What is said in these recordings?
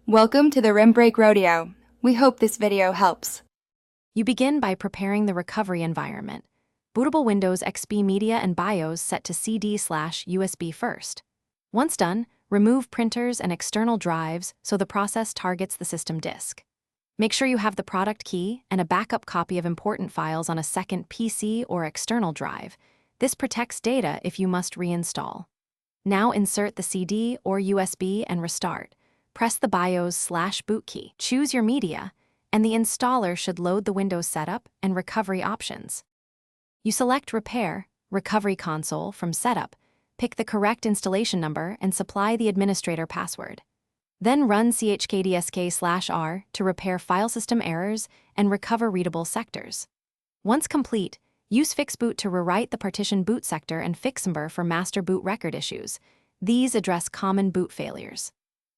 Welcome to the Rim Break Rodeo. We hope this video helps. You begin by preparing the recovery environment. Bootable Windows XP Media and BIOS set to CD/USB first. Once done, remove printers and external drives so the process targets the system disk. Make sure you have the product key and a backup copy of important files on a second PC or external drive. This protects data if you must reinstall. Now insert the CD or USB and restart. Press the BIOS/boot key, choose your media, and the installer should load the Windows setup and recovery options. You select Repair, Recovery Console from Setup, pick the correct installation number and supply the administrator password. Then run chkdsk/r to repair file system errors and recover readable sectors. Once complete, use Fixboot to rewrite the partition boot sector and Fixember for master boot record issues. These address common boot failures.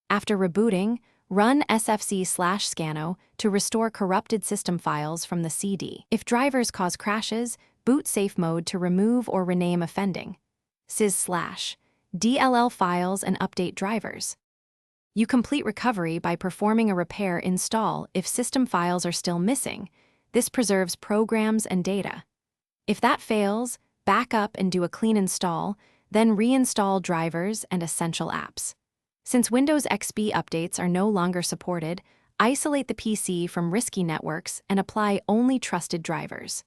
After rebooting, run sfc/scano to restore corrupted system files from the CD. If drivers cause crashes, boot safe mode to remove or rename offending. sys/dll files and update drivers. You complete recovery by performing a repair install if system files are still missing. This preserves programs and data. If that fails, back up and do a clean install, then reinstall drivers and essential apps. Since Windows XP updates are no longer supported, isolate the PC from risky networks and apply only trusted drivers.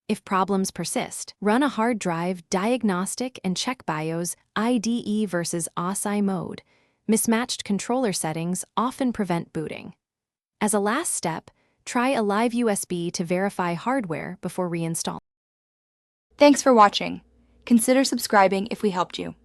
If problems persist, run a hard drive diagnostic and check BIOS IDE versus OSI mode. Mismatched controller settings often prevent booting. As a last step, try a live USB to verify hardware before reinstalling. Thanks for watching. Consider subscribing if we helped you.